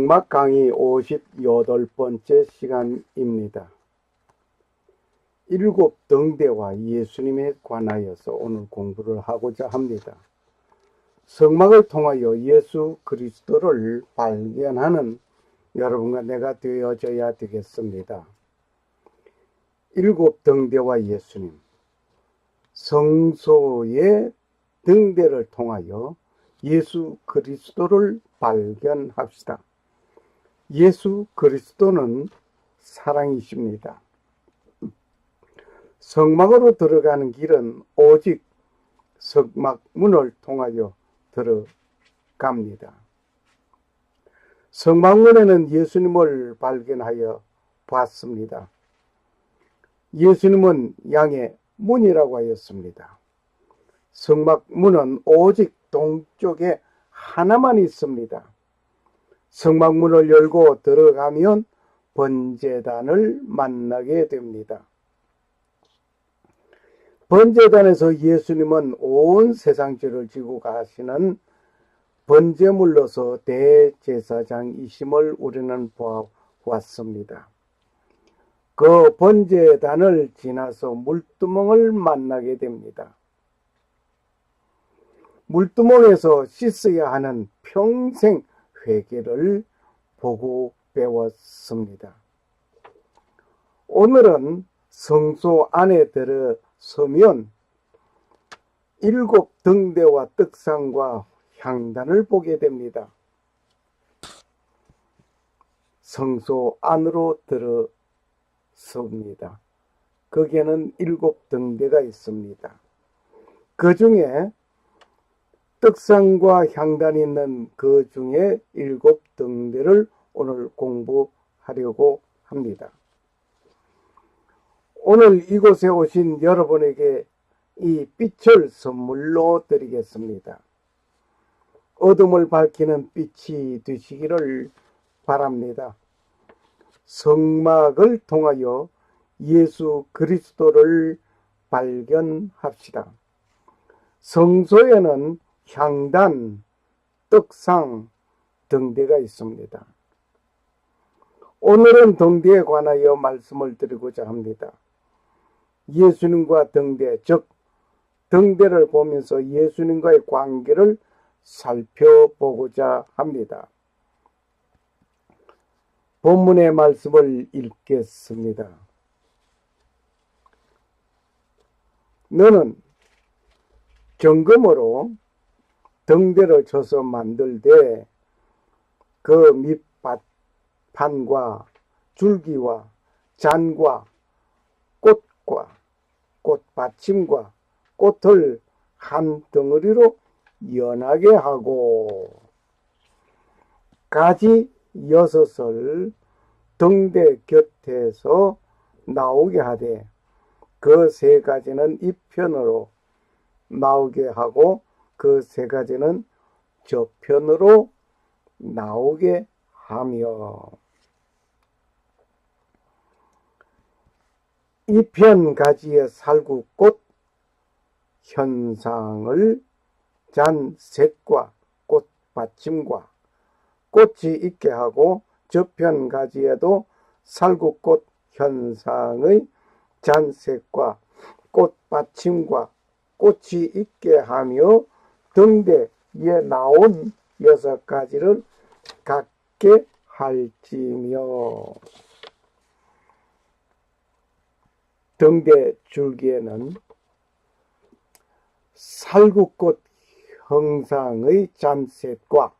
성막 강의 58번째 시간입니다. 일곱 등대와 예수님에 관하여서 오늘 공부를 하고자 합니다. 성막을 통하여 예수 그리스도를 발견하는 여러분과 내가 되어져야 되겠습니다. 일곱 등대와 예수님, 성소의 등대를 통하여 예수 그리스도를 발견합시다. 예수 그리스도는 사랑이십니다. 성막으로 들어가는 길은 오직 성막 문을 통하여 들어갑니다. 성막문에는 예수님을 발견하여 봤습니다. 예수님은 양의 문이라고 하였습니다. 성막 문은 오직 동쪽에 하나만 있습니다. 성막 문을 열고 들어가면 번제단을 만나게 됩니다. 번제단에서 예수님은 온 세상 죄를 지고 가시는 번제물로서 대제사장이심을 우리는 보았습니다. 그 번제단을 지나서 물두멍을 만나게 됩니다. 물두멍에서 씻어야 하는 평생 회개를 보고 배웠습니다. 오늘은 성소 안에 들어서면 일곱 등대와 떡상과 향단을 보게 됩니다. 성소 안으로 들어섭니다. 거기에는 일곱 등대가 있습니다. 그 중에 떡상과 향단이 있는 그 중에 일곱 등대를 오늘 공부하려고 합니다. 오늘 이곳에 오신 여러분에게 이 빛을 선물로 드리겠습니다. 어둠을 밝히는 빛이 되시기를 바랍니다. 성막을 통하여 예수 그리스도를 발견합시다. 성소에는 향단, 떡상, 등대가 있습니다. 오늘은 등대에 관하여 말씀을 드리고자 합니다. 예수님과 등대, 즉 등대를 보면서 예수님과의 관계를 살펴보고자 합니다. 본문의 말씀을 읽겠습니다. 너는 정금으로 등대를 쳐서 만들되 그 밑판과 줄기와 잔과 꽃과 꽃받침과 꽃을 한 덩어리로 연하게 하고 가지 6을 등대 곁에서 나오게 하되 그 3가지는 이편으로 나오게 하고 그 3가지는 저편으로 나오게 하며 이편 가지의 살구꽃 현상을 잔색과 꽃받침과 꽃이 있게 하고 저편 가지에도 살구꽃 현상의 잔색과 꽃받침과 꽃이 있게 하며 등대에 나온 6가지를 갖게 할지며 등대 줄기에는 살구꽃 형상의 잔색과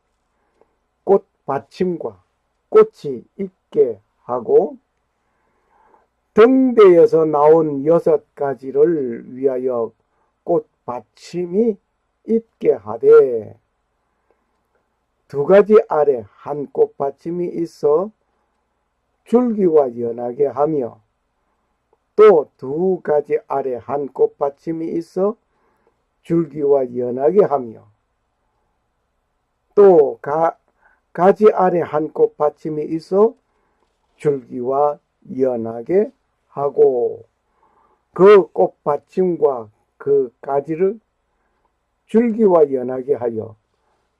꽃받침과 꽃이 있게 하고 등대에서 나온 6가지를 위하여 꽃받침이 있게 하되 2가지 아래 한 꽃받침이 있어 줄기와 연하게 하며 또 2가지 아래 한 꽃받침이 있어 줄기와 연하게 하며 또 가지 아래 한 꽃받침이 있어 줄기와 연하게 하고 그 꽃받침과 그 가지를 줄기와 연하게 하여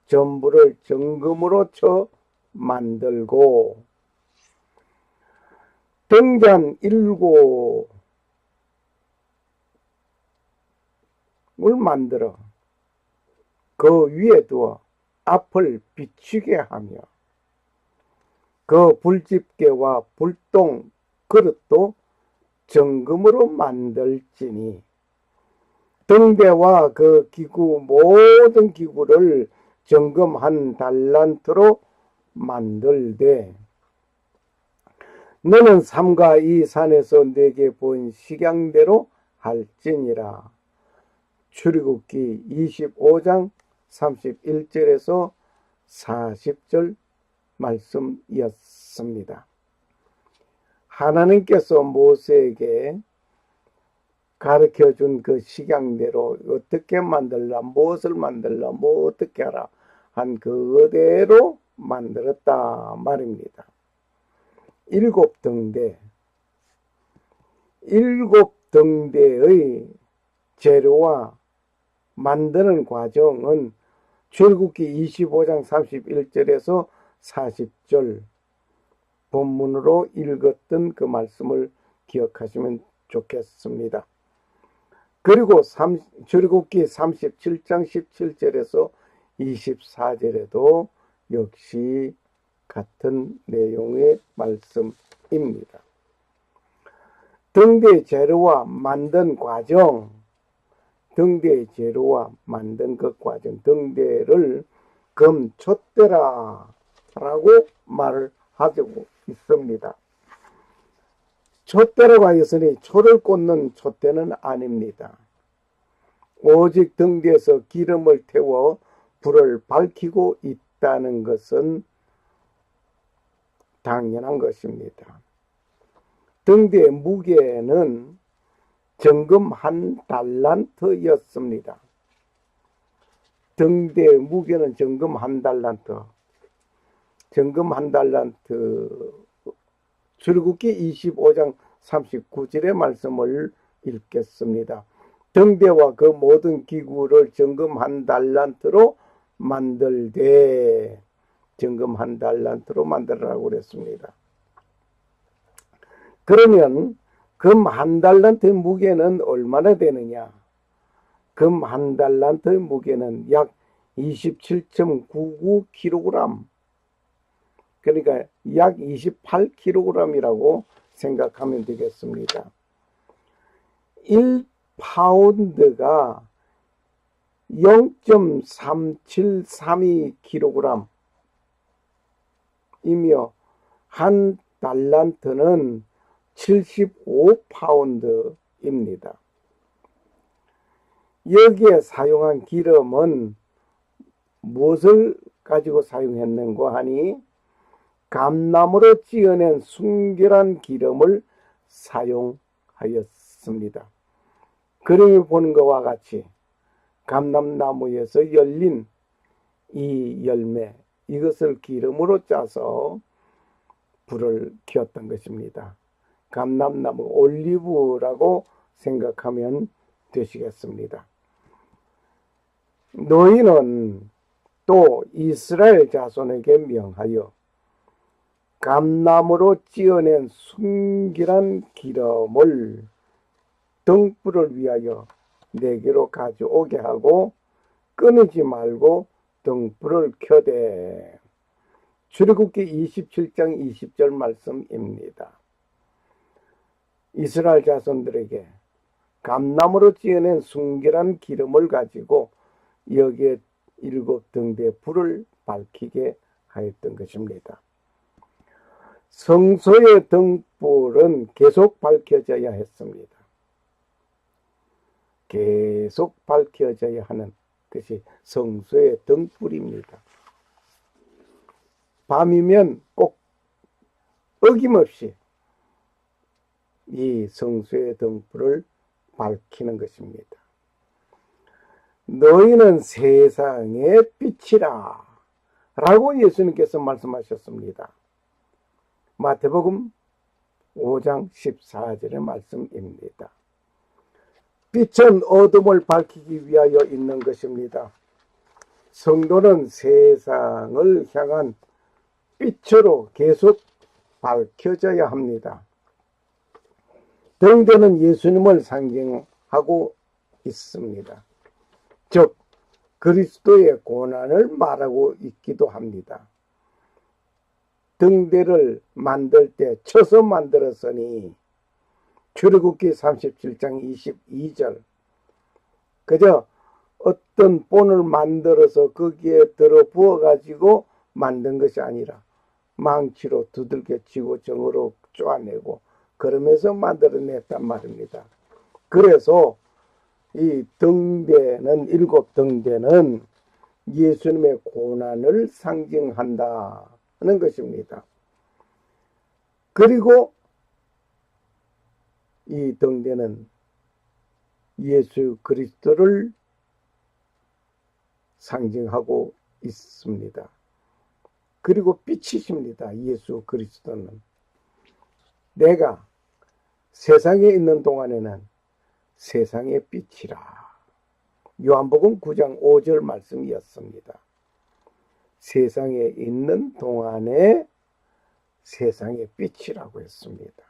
전부를 정금으로 쳐 만들고 등잔 7을 만들어 그 위에 두어 앞을 비추게 하며 그 불집게와 불똥 그릇도 정금으로 만들지니 등대와 그 기구 모든 기구를 정금 1달란트로 만들되 너는 삼가 이 산에서 내게 보인 식양대로 할지니라. 출애굽기 25장 31절에서 40절 말씀이었습니다. 하나님께서 모세에게 가르쳐준 그 식양대로 어떻게 만들라, 무엇을 만들라, 뭐 어떻게 하라 한 그대로 만들었다 말입니다. 7등대, 7등대의 재료와 만드는 과정은 출애굽기 25장 31절에서 40절 본문으로 읽었던 그 말씀을 기억하시면 좋겠습니다. 그리고 출애굽기 37장 17절에서 24절에도 역시 같은 내용의 말씀입니다. 등대 재료와 만든 과정, 등대 재료와 만든 그 과정, 등대를 금촛대라 라고 말을 하고 있습니다. 촛대라고 하였으니 초를 꽂는 촛대는 아닙니다. 오직 등대에서 기름을 태워 불을 밝히고 있다는 것은 당연한 것입니다. 등대의 무게는 정금 1달란트였습니다. 등대의 무게는 정금 1달란트. 정금 1달란트. 출애굽기 25장 39절의 말씀을 읽겠습니다. 등대와 그 모든 기구를 정금 1달란트로 만들되, 정금 1달란트로 만들라고 그랬습니다. 그러면 금 1달란트의 무게는 얼마나 되느냐? 금 1달란트의 무게는 약 27.99kg, 그러니까 약 28kg이라고 생각하면 되겠습니다. 1파운드가 0.3732kg 이며 한 달란트는 75파운드입니다. 여기에 사용한 기름은 무엇을 가지고 사용했는가 하니 감나무로 찌어낸 순결한 기름을 사용하였습니다. 그림을 보는 것과 같이 감람나무에서 열린 이 열매, 이것을 기름으로 짜서 불을 켰던 것입니다. 감람나무, 올리브라고 생각하면 되시겠습니다. 너희는 또 이스라엘 자손에게 명하여 감나무로 찌어낸 순결한 기름을 등불을 위하여 내게로 가져오게 하고 끊이지 말고 등불을 켜되. 출애굽기 27장 20절 말씀입니다. 이스라엘 자손들에게 감나무로 찌어낸 순결한 기름을 가지고 여기에 7등대 불을 밝히게 하였던 것입니다. 성소의 등불은 계속 밝혀져야 했습니다. 계속 밝혀져야 하는 것이 성소의 등불입니다. 밤이면 꼭 어김없이 이 성소의 등불을 밝히는 것입니다. 너희는 세상의 빛이라 라고 예수님께서 말씀하셨습니다. 마태복음 5장 14절의 말씀입니다. 빛은 어둠을 밝히기 위하여 있는 것입니다. 성도는 세상을 향한 빛으로 계속 밝혀져야 합니다. 등대는 예수님을 상징하고 있습니다. 즉 그리스도의 고난을 말하고 있기도 합니다. 등대를 만들 때 쳐서 만들었으니 출애굽기 37장 22절 그저 어떤 본을 만들어서 거기에 들어 부어 가지고 만든 것이 아니라 망치로 두들겨 치고 정으로 쪼아내고 그러면서 만들어냈단 말입니다. 그래서 이 등대는 일곱 등대는 예수님의 고난을 상징한다는 것입니다. 그리고 이 등대는 예수 그리스도를 상징하고 있습니다. 그리고 빛이십니다. 예수 그리스도는. 내가 세상에 있는 동안에는 세상의 빛이라. 요한복음 9장 5절 말씀이었습니다. 세상에 있는 동안에 세상의 빛이라고 했습니다.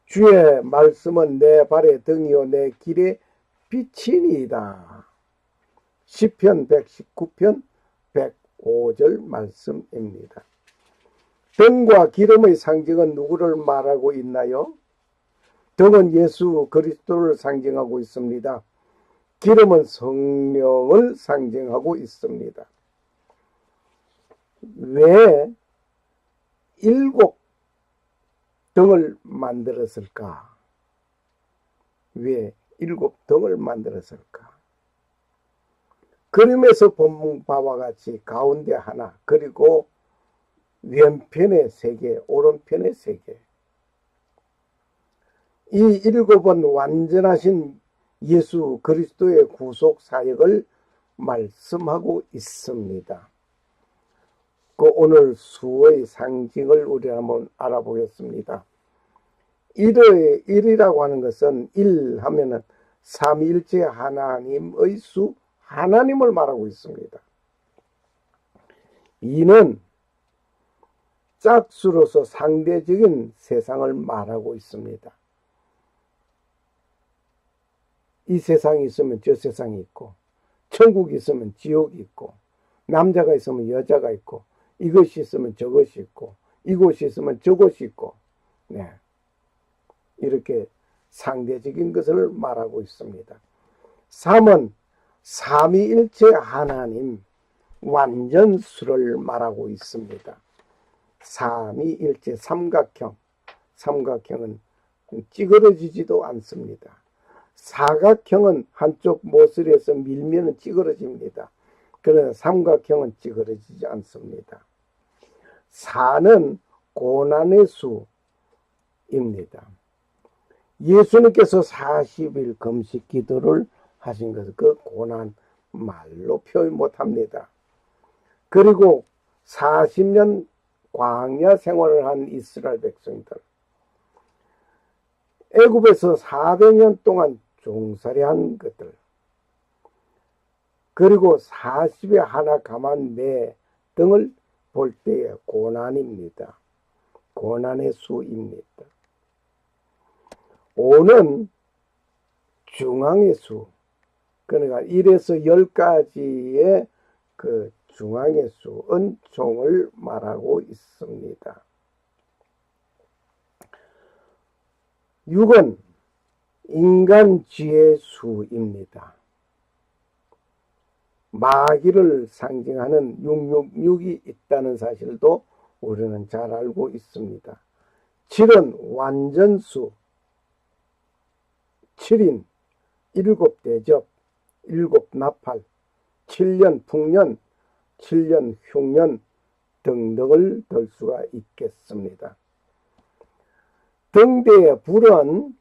주의 말씀은 내 발의 등이요 내 길의 빛이니이다. 시편 119편 105절 말씀입니다. 등과 기름의 상징은 누구를 말하고 있나요? 등은 예수 그리스도를 상징하고 있습니다. 기름은 성령을 상징하고 있습니다. 왜 일곱 등을 만들었을까? 왜 일곱 등을 만들었을까? 그림에서 본 바와 같이 가운데 하나, 그리고 왼편에 세 개, 오른편에 세 개. 이 일곱은 완전하신 예수 그리스도의 구속 사역을 말씀하고 있습니다. 그 오늘 수의 상징을 우리 한번 알아보겠습니다. 일이라고 하는 것은 일 하면은 삼위일체 하나님의 수, 하나님을 말하고 있습니다. 이는 짝수로서 상대적인 세상을 말하고 있습니다. 이 세상이 있으면 저 세상이 있고, 천국이 있으면 지옥이 있고, 남자가 있으면 여자가 있고, 이것이 있으면 저것이 있고, 이곳이 있으면 저곳이 있고, 네. 이렇게 상대적인 것을 말하고 있습니다. 3은 삼위일체 하나님 완전수를 말하고 있습니다. 삼위일체 삼각형, 삼각형은 찌그러지지도 않습니다. 사각형은 한쪽 모서리에서 밀면 찌그러집니다. 그러나 삼각형은 찌그러지지 않습니다. 4는 고난의 수입니다. 예수님께서 40일 금식 기도를 하신 것은 그 고난 말로 표현 못합니다. 그리고 40년 광야 생활을 한 이스라엘 백성들, 애굽에서 400년 동안 종살이한 것들, 그리고 40에 하나 감한 매 등을 볼 때의 고난입니다. 고난의 수입니다. 5는 중앙의 수, 그러니까 1에서 10까지의 그 중앙의 수, 은총을 말하고 있습니다. 6은 인간 지혜 수입니다. 마귀를 상징하는 666이 있다는 사실도 우리는 잘 알고 있습니다. 7은 완전수, 7인, 7대접, 7나팔, 7년 풍년, 7년 흉년 등등을 들 수가 있겠습니다. 등대의 불은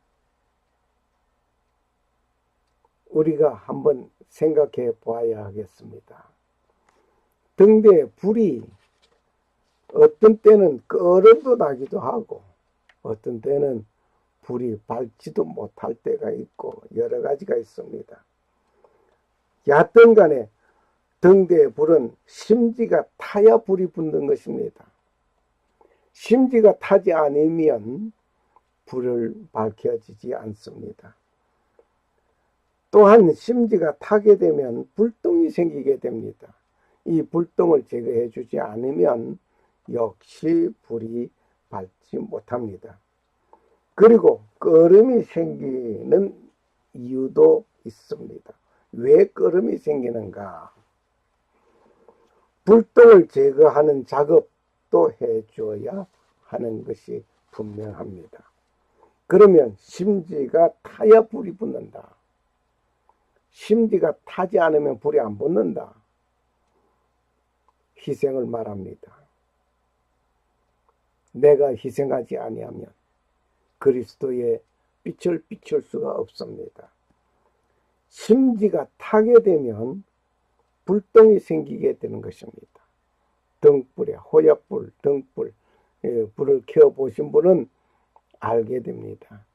우리가 한번 생각해 보아야 하겠습니다. 등대의 불이 어떤 때는 끄름도 나기도 하고 어떤 때는 불이 밝지도 못할 때가 있고 여러 가지가 있습니다. 여하튼 간에 등대의 불은 심지가 타야 불이 붙는 것입니다. 심지가 타지 않으면 불을 밝혀지지 않습니다. 또한 심지가 타게 되면 불똥이 생기게 됩니다. 이 불똥을 제거해 주지 않으면 역시 불이 밝지 못합니다. 그리고 끓음이 생기는 이유도 있습니다. 왜 끓음이 생기는가? 불똥을 제거하는 작업도 해줘야 하는 것이 분명합니다. 그러면 심지가 타야 불이 붙는다. 심지가 타지 않으면 불이 안 붙는다. 희생을 말합니다. 내가 희생하지 아니하면 그리스도의 빛을 비출 수가 없습니다. 심지가 타게 되면 불똥이 생기게 되는 것입니다. 등불에 호약불, 등불, 불을 켜보신 분은 알게 됩니다.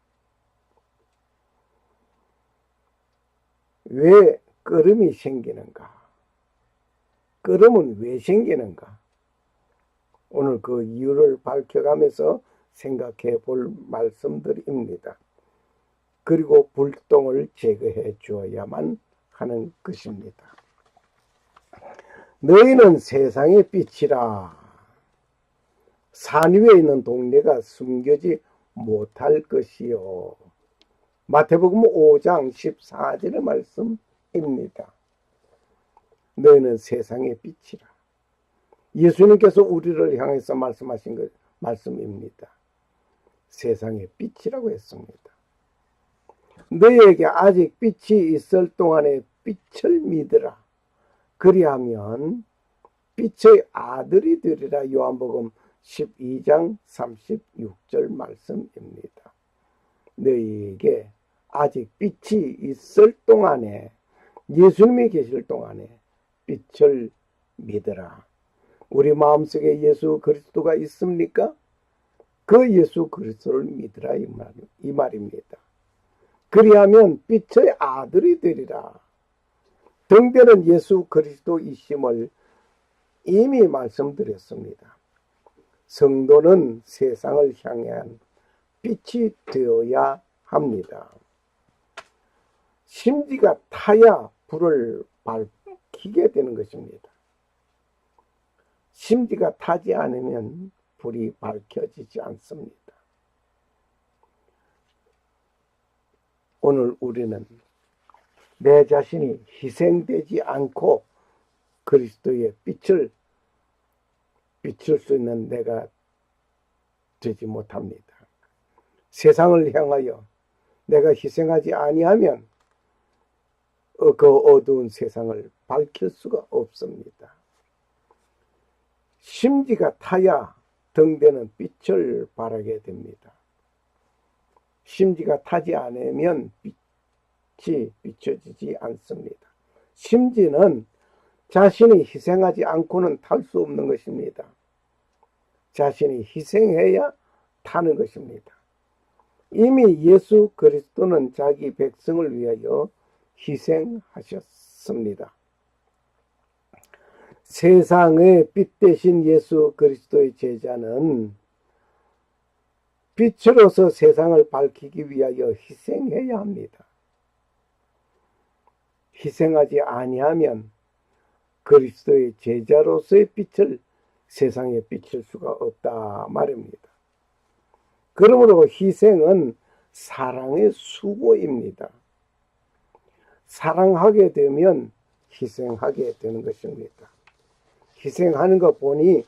왜 끓음이 생기는가? 끓음은 왜 생기는가? 오늘 그 이유를 밝혀가면서 생각해 볼 말씀들입니다. 그리고 불똥을 제거해 주어야만 하는 것입니다. 너희는 세상의 빛이라. 산 위에 있는 동네가 숨겨지 못할 것이요. 마태복음 5장 14절의 말씀입니다. 너희는 세상의 빛이라. 예수님께서 우리를 향해서 말씀하신 말씀입니다. 세상의 빛이라고 했습니다. 너희에게 아직 빛이 있을 동안에 빛을 믿으라. 그리하면 빛의 아들이 되리라. 요한복음 12장 36절 말씀입니다. 너희에게 아직 빛이 있을 동안에, 예수님이 계실 동안에 빛을 믿으라. 우리 마음속에 예수 그리스도가 있습니까? 그 예수 그리스도를 믿으라 이 말입니다. 그리하면 빛의 아들이 되리라. 등대는 예수 그리스도이심을 이미 말씀드렸습니다. 성도는 세상을 향한 빛이 되어야 합니다. 심지가 타야 불을 밝히게 되는 것입니다. 심지가 타지 않으면 불이 밝혀지지 않습니다. 오늘 우리는 내 자신이 희생되지 않고 그리스도의 빛을 비출 수 있는 내가 되지 못합니다. 세상을 향하여 내가 희생하지 아니하면 그 어두운 세상을 밝힐 수가 없습니다. 심지가 타야 등대는 빛을 발하게 됩니다. 심지가 타지 않으면 빛이 비춰지지 않습니다. 심지는 자신이 희생하지 않고는 탈 수 없는 것입니다. 자신이 희생해야 타는 것입니다. 이미 예수 그리스도는 자기 백성을 위하여 희생하셨습니다. 세상의 빛 대신 예수 그리스도의 제자는 빛으로서 세상을 밝히기 위하여 희생해야 합니다. 희생하지 아니하면 그리스도의 제자로서의 빛을 세상에 비칠 수가 없다 말입니다. 그러므로 희생은 사랑의 수고입니다. 사랑하게 되면 희생하게 되는 것입니다. 희생하는 것 보니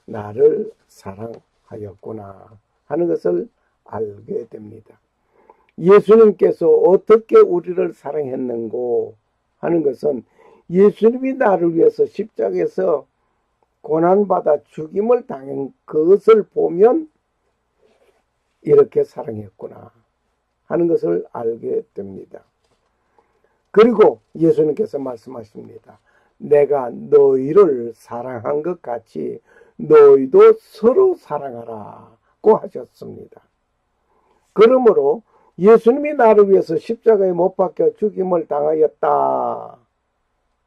나를 사랑하였구나 하는 것을 알게 됩니다. 예수님께서 어떻게 우리를 사랑했는고 하는 것은 예수님이 나를 위해서 십자가에서 고난받아 죽임을 당한 그것을 보면 이렇게 사랑했구나 하는 것을 알게 됩니다. 그리고 예수님께서 말씀하십니다. 내가 너희를 사랑한 것 같이 너희도 서로 사랑하라고 하셨습니다. 그러므로 예수님이 나를 위해서 십자가에 못 박혀 죽임을 당하였다.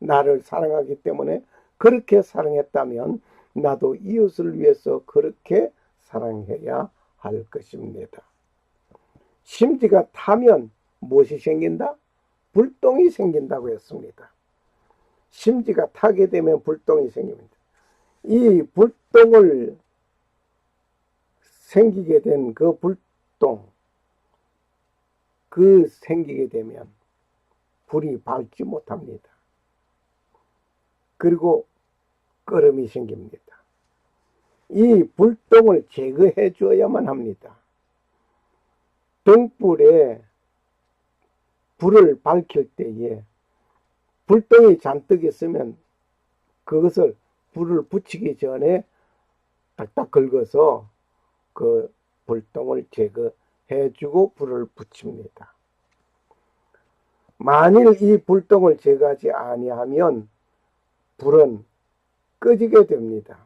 나를 사랑하기 때문에 그렇게 사랑했다면 나도 이웃을 위해서 그렇게 사랑해야 할 것입니다. 심지가 타면 무엇이 생긴다? 불똥이 생긴다고 했습니다. 심지가 타게 되면 불똥이 생깁니다. 이 불똥을 생기게 된 그 불똥, 그 생기게 되면 불이 밝지 못합니다. 그리고 끓음이 생깁니다. 이 불똥을 제거해 줘야만 합니다. 등불에 불을 밝힐 때에 불똥이 잔뜩 있으면 그것을 불을 붙이기 전에 딱딱 긁어서 그 불똥을 제거해 주고 불을 붙입니다. 만일 이 불똥을 제거하지 아니하면 불은 꺼지게 됩니다.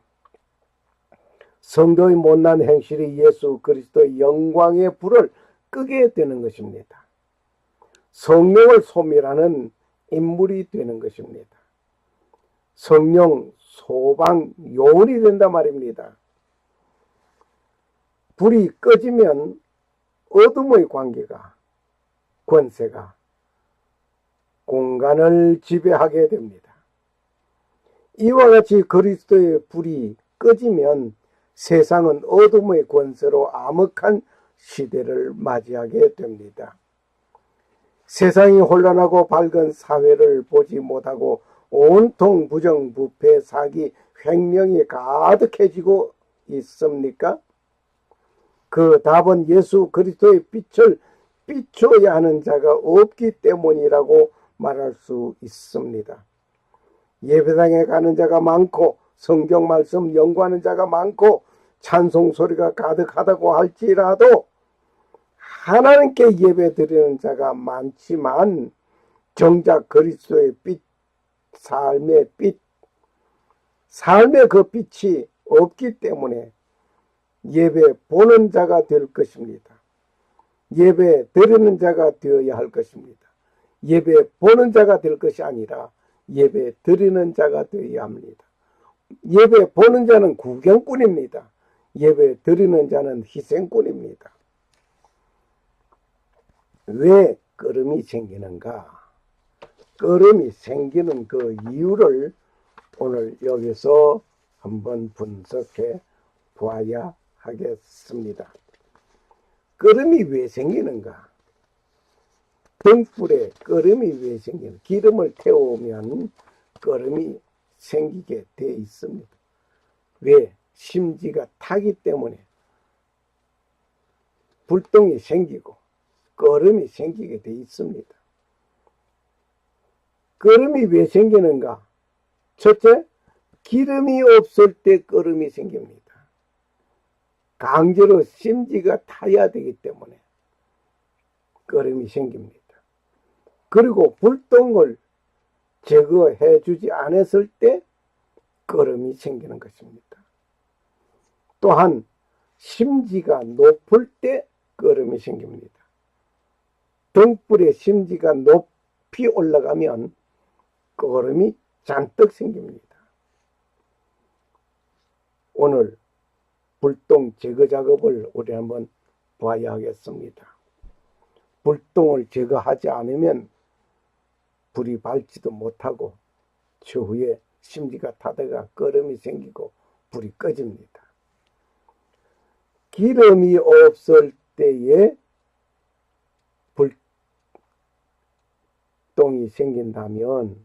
성도의 못난 행실이 예수 그리스도의 영광의 불을 끄게 되는 것입니다. 성령을 소멸하는 인물이 되는 것입니다. 성령 소방 요원이 된단 말입니다. 불이 꺼지면 어둠의 관계가, 권세가 공간을 지배하게 됩니다. 이와 같이 그리스도의 불이 꺼지면 세상은 어둠의 권세로 암흑한 시대를 맞이하게 됩니다. 세상이 혼란하고 밝은 사회를 보지 못하고 온통 부정부패, 사기, 횡령이 가득해지고 있습니까? 그 답은 예수 그리스도의 빛을 비춰야 하는 자가 없기 때문이라고 말할 수 있습니다. 예배당에 가는 자가 많고 성경 말씀 연구하는 자가 많고 찬송 소리가 가득하다고 할지라도 하나님께 예배 드리는 자가 많지만 정작 그리스도의 빛, 삶의 빛, 삶의 그 빛이 없기 때문에 예배 보는 자가 될 것입니다. 예배 드리는 자가 되어야 할 것입니다. 예배 보는 자가 될 것이 아니라 예배 드리는 자가 되어야 합니다. 예배 보는 자는 구경꾼입니다. 예배 드리는 자는 희생꾼입니다. 왜 끓음이 생기는가? 끓음이 생기는 그 이유를 오늘 여기서 한번 분석해 보아야 하겠습니다. 끓음이 왜 생기는가? 등불에 끓음이 왜 생기는가? 기름을 태우면 끓음이 생기게 되어 있습니다. 왜? 심지가 타기 때문에 불똥이 생기고 끓음이 생기게 되어 있습니다. 끓음이 왜 생기는가? 첫째, 기름이 없을 때 끓음이 생깁니다. 강제로 심지가 타야 되기 때문에 끓음이 생깁니다. 그리고 불똥을 제거해 주지 않았을 때 끓음이 생기는 것입니다. 또한 심지가 높을 때 끓음이 생깁니다. 등불의 심지가 높이 올라가면 끓음이 잔뜩 생깁니다. 오늘 불똥 제거 작업을 우리 한번 봐야 하겠습니다. 불똥을 제거하지 않으면 불이 밝지도 못하고 추후에 심지가 타다가 끓음이 생기고 불이 꺼집니다. 기름이 없을 때에 불똥이 생긴다면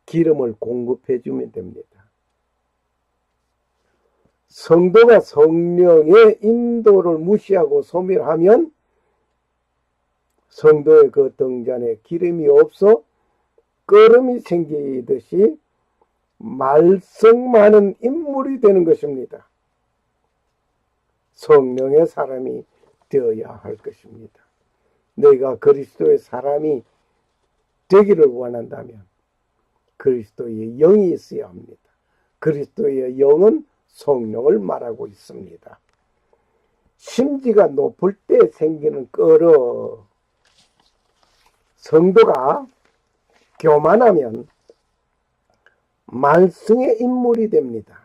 기름을 공급해 주면 됩니다. 성도가 성령의 인도를 무시하고 소멸하면 성도의 그 등잔에 기름이 없어 끓음이 생기듯이 말썽 많은 인물이 되는 것입니다. 성령의 사람이 되어야 할 것입니다. 너희가 그리스도의 사람이 되기를 원한다면 그리스도의 영이 있어야 합니다. 그리스도의 영은 성령을 말하고 있습니다. 심지가 높을 때 생기는 끓음, 성도가 교만하면 말썽의 인물이 됩니다.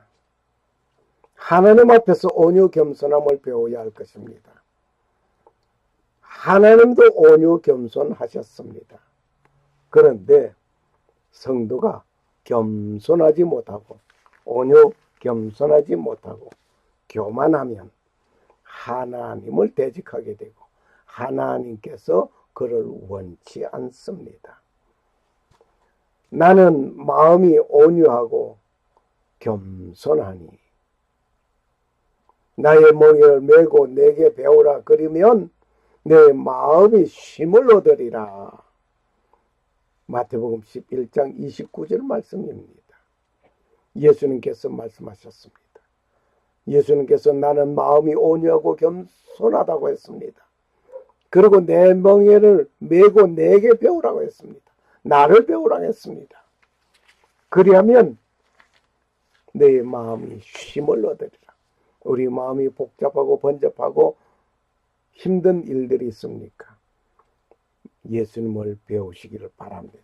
하나님 앞에서 온유 겸손함을 배워야 할 것입니다. 하나님도 온유 겸손하셨습니다. 그런데 성도가 겸손하지 못하고 온유 겸손하지 못하고 교만하면 하나님을 대적하게 되고 하나님께서 그를 원치 않습니다. 나는 마음이 온유하고 겸손하니 나의 멍에를 메고 내게 배우라 그러면 내 마음이 쉼을 얻으리라. 마태복음 11장 29절 말씀입니다. 예수님께서 말씀하셨습니다. 예수님께서 나는 마음이 온유하고 겸손하다고 했습니다. 그리고 내 멍에를 메고 내게 배우라고 했습니다. 나를 배우라고 했습니다. 그리하면 내 마음이 쉼을 얻으리라. 우리 마음이 복잡하고 번잡하고 힘든 일들이 있습니까? 예수님을 배우시기를 바랍니다.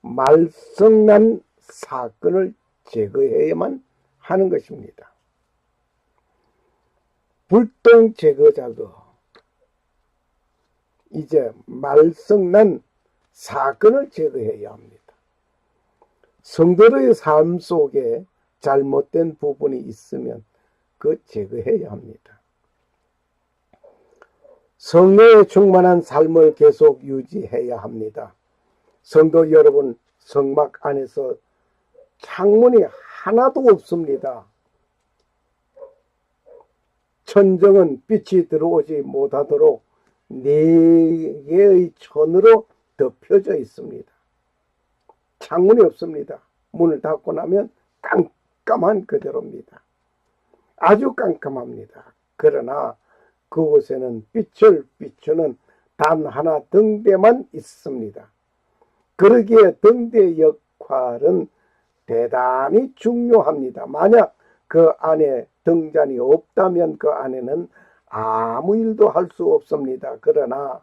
말썽난 사건을 제거해야만 하는 것입니다. 불똥 제거 작업. 이제 말썽난 사건을 제거해야 합니다. 성도의 삶 속에 잘못된 부분이 있으면 그 제거해야 합니다. 성령에 충만한 삶을 계속 유지해야 합니다. 성도 여러분, 성막 안에서 창문이 하나도 없습니다. 천정은 빛이 들어오지 못하도록 4개의 천으로 덮여져 있습니다. 창문이 없습니다. 문을 닫고 나면 깜깜한 그대로입니다. 아주 깜깜합니다. 그러나 그곳에는 빛을 비추는 단 하나 등대만 있습니다. 그러기에 등대의 역할은 대단히 중요합니다. 만약 그 안에 등잔이 없다면 그 안에는 아무 일도 할 수 없습니다. 그러나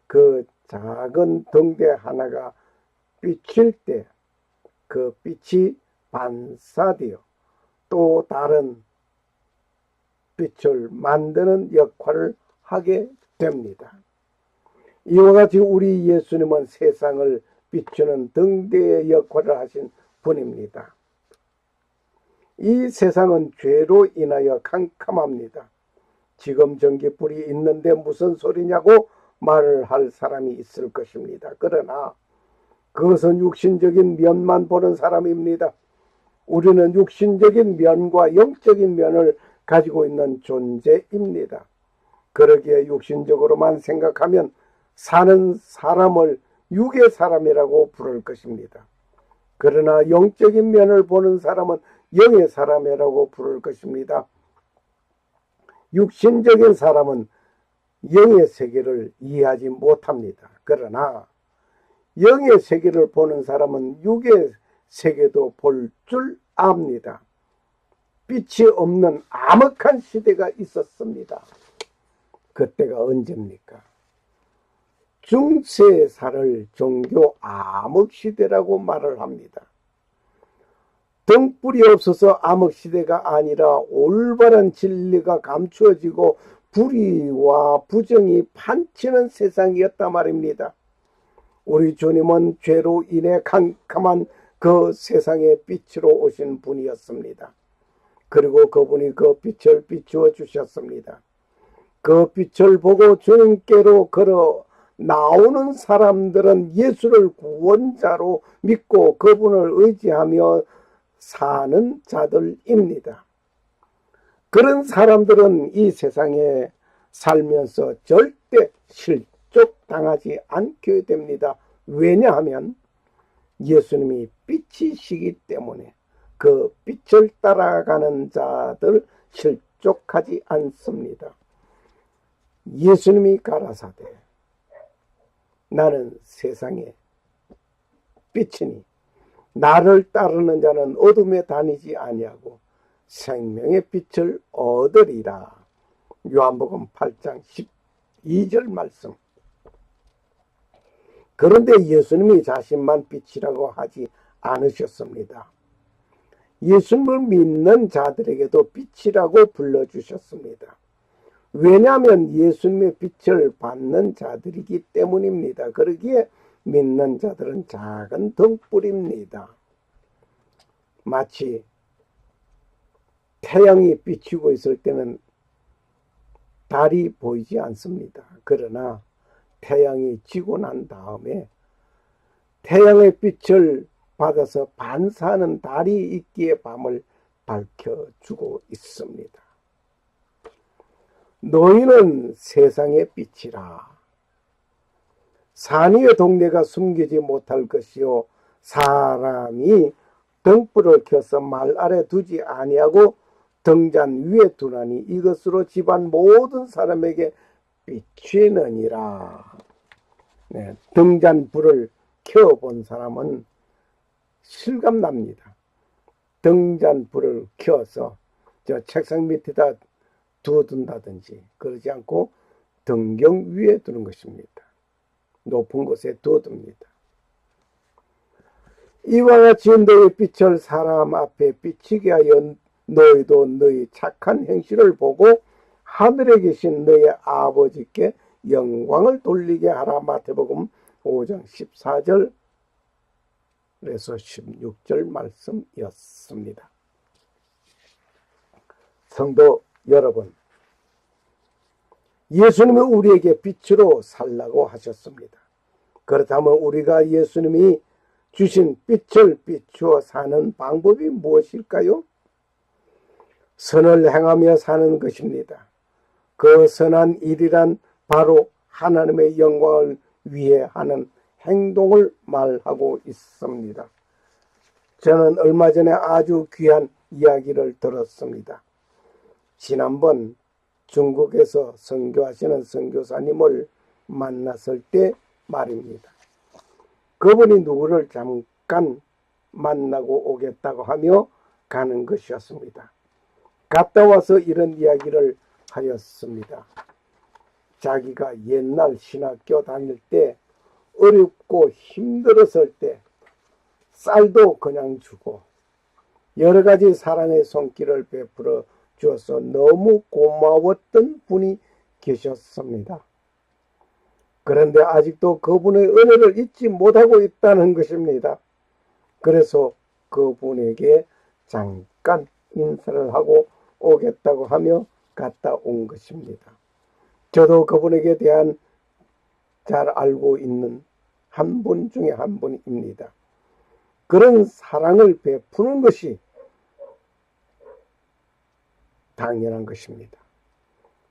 그 작은 등대 하나가 비칠 때 그 빛이 반사되어 또 다른 빛을 만드는 역할을 하게 됩니다. 이와 같이 우리 예수님은 세상을 비추는 등대의 역할을 하신 분입니다. 이 세상은 죄로 인하여 캄캄합니다. 지금 전기불이 있는데 무슨 소리냐고 말을 할 사람이 있을 것입니다. 그러나 그것은 육신적인 면만 보는 사람입니다. 우리는 육신적인 면과 영적인 면을 가지고 있는 존재입니다. 그러기에 육신적으로만 생각하면 사는 사람을 육의 사람이라고 부를 것입니다. 그러나 영적인 면을 보는 사람은 영의 사람이라고 부를 것입니다. 육신적인 사람은 영의 세계를 이해하지 못합니다. 그러나 영의 세계를 보는 사람은 육의 세계도 볼 줄 압니다. 빛이 없는 암흑한 시대가 있었습니다. 그때가 언제입니까? 중세사를 종교 암흑시대라고 말을 합니다. 등불이 없어서 암흑시대가 아니라 올바른 진리가 감추어지고 불의와 부정이 판치는 세상이었단 말입니다. 우리 주님은 죄로 인해 캄캄한 그 세상에 빛으로 오신 분이었습니다. 그리고 그분이 그 빛을 비추어 주셨습니다. 그 빛을 보고 주님께로 걸어 나오는 사람들은 예수를 구원자로 믿고 그분을 의지하며 사는 자들입니다. 그런 사람들은 이 세상에 살면서 절대 실족당하지 않게 됩니다. 왜냐하면 예수님이 빛이시기 때문에 그 빛을 따라가는 자들 실족하지 않습니다. 예수님이 가라사대 나는 세상의 빛이니 나를 따르는 자는 어둠에 다니지 아니하고 생명의 빛을 얻으리라. 요한복음 8장 12절 말씀. 그런데 예수님이 자신만 빛이라고 하지 않으셨습니다. 예수님을 믿는 자들에게도 빛이라고 불러주셨습니다. 왜냐하면 예수님의 빛을 받는 자들이기 때문입니다. 그러기에 믿는 자들은 작은 등불입니다. 마치 태양이 비추고 있을 때는 달이 보이지 않습니다. 그러나 태양이 지고 난 다음에 태양의 빛을 받아서 반사하는 달이 있기에 밤을 밝혀주고 있습니다. 너희는 세상의 빛이라. 산 위의 동네가 숨기지 못할 것이요 사람이 등불을 켜서 말 아래 두지 아니하고 등잔 위에 두나니 이것으로 집안 모든 사람에게 비치느니라. 네, 등잔 불을 켜본 사람은 실감납니다. 등잔 불을 켜서 저 책상 밑에다 두어둔다든지 그러지 않고 등경 위에 두는 것입니다. 높은 곳에 두어둡니다. 이와 같이 너희 빛을 사람 앞에 비치게 하여 너희도 너희 착한 행실을 보고 하늘에 계신 너희 아버지께 영광을 돌리게 하라. 마태복음 5장 14절에서 16절 말씀이었습니다. 성도 여러분, 예수님은 우리에게 빛으로 살라고 하셨습니다. 그렇다면 우리가 예수님이 주신 빛을 비추어 사는 방법이 무엇일까요? 선을 행하며 사는 것입니다. 그 선한 일이란 바로 하나님의 영광을 위해 하는 행동을 말하고 있습니다. 저는 얼마 전에 아주 귀한 이야기를 들었습니다. 지난번 중국에서 선교하시는 선교사님을 만났을 때 말입니다. 그분이 누구를 잠깐 만나고 오겠다고 하며 가는 것이었습니다. 갔다 와서 이런 이야기를 하였습니다. 자기가 옛날 신학교 다닐 때 어렵고 힘들었을 때 쌀도 그냥 주고 여러 가지 사랑의 손길을 베풀어 주어서 너무 고마웠던 분이 계셨습니다. 그런데 아직도 그분의 은혜를 잊지 못하고 있다는 것입니다. 그래서 그분에게 잠깐 인사를 하고 오겠다고 하며 갔다 온 것입니다. 저도 그분에게 대한 잘 알고 있는 한 분 중에 한 분입니다. 그런 사랑을 베푸는 것이 당연한 것입니다.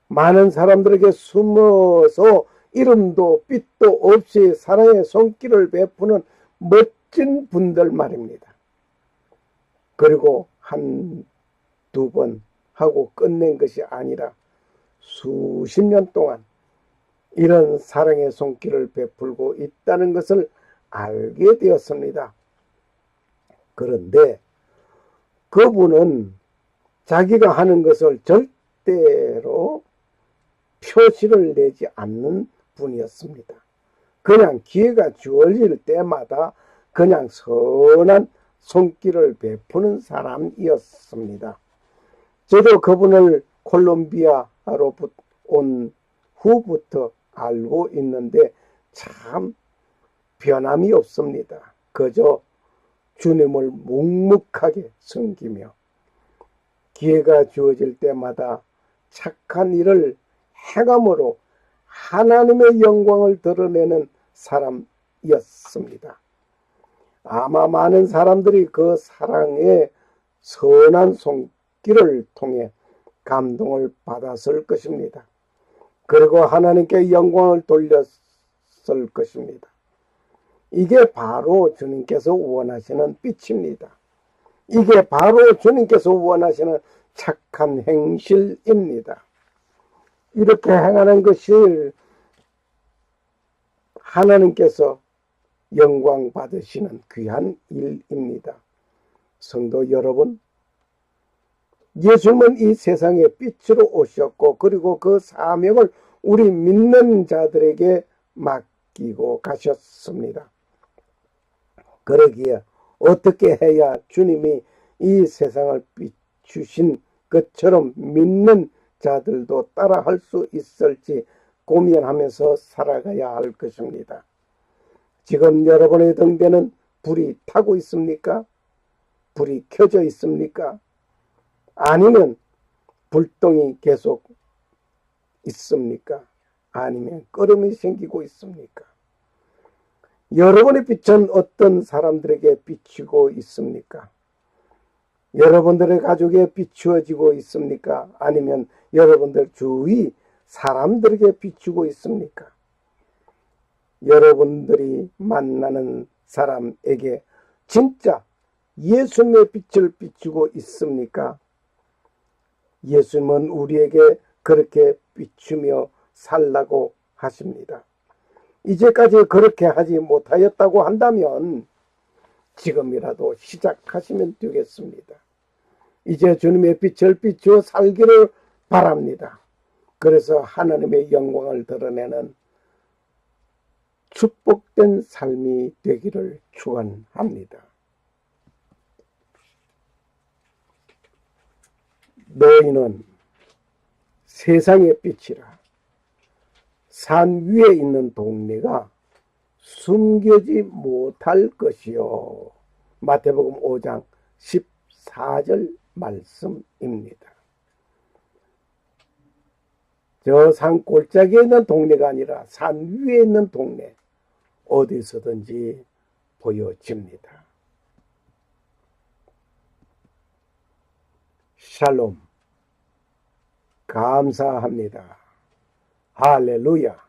많은 사람들에게 숨어서 이름도 빛도 없이 사랑의 손길을 베푸는 멋진 분들 말입니다. 그리고 한두 번 하고 끝낸 것이 아니라 수십 년 동안 이런 사랑의 손길을 베풀고 있다는 것을 알게 되었습니다. 그런데 그분은 자기가 하는 것을 절대로 표시를 내지 않는 분이었습니다. 그냥 기회가 주어질 때마다 그냥 선한 손길을 베푸는 사람이었습니다. 저도 그분을 콜롬비아로 온 후부터 알고 있는데 참 변함이 없습니다. 그저 주님을 묵묵하게 섬기며 기회가 주어질 때마다 착한 일을 행함으로 하나님의 영광을 드러내는 사람이었습니다. 아마 많은 사람들이 그 사랑의 선한 손길을 통해 감동을 받았을 것입니다. 그리고 하나님께 영광을 돌렸을 것입니다. 이게 바로 주님께서 원하시는 빛입니다. 이게 바로 주님께서 원하시는 착한 행실입니다. 이렇게 행하는 것이 하나님께서 영광 받으시는 귀한 일입니다. 성도 여러분, 예수님은 이 세상에 빛으로 오셨고 그리고 그 사명을 우리 믿는 자들에게 맡기셨습니다. 맡기고 가셨습니다. 그러기에 어떻게 해야 주님이 이 세상을 비추신 것처럼 믿는 자들도 따라할 수 있을지 고민하면서 살아가야 할 것입니다. 지금 여러분의 등대는 불이 타고 있습니까? 불이 켜져 있습니까? 아니면 불똥이 계속 있습니까? 아니면 끓음이 생기고 있습니까? 여러분의 빛은 어떤 사람들에게 비추고 있습니까? 여러분들의 가족에 비추어지고 있습니까? 아니면 여러분들 주위 사람들에게 비추고 있습니까? 여러분들이 만나는 사람에게 진짜 예수님의 빛을 비추고 있습니까? 예수님은 우리에게 그렇게 비추며 살라고 하십니다. 이제까지 그렇게 하지 못하였다고 한다면 지금이라도 시작하시면 되겠습니다. 이제 주님의 빛을 비추어 살기를 바랍니다. 그래서 하나님의 영광을 드러내는 축복된 삶이 되기를 축원합니다. 너희는 세상의 빛이라. 산 위에 있는 동네가 숨겨지 못할 것이요. 마태복음 5장 14절 말씀입니다. 저 산 골짜기에 있는 동네가 아니라 산 위에 있는 동네, 어디서든지 보여집니다. 샬롬. 감사합니다. 할렐루야.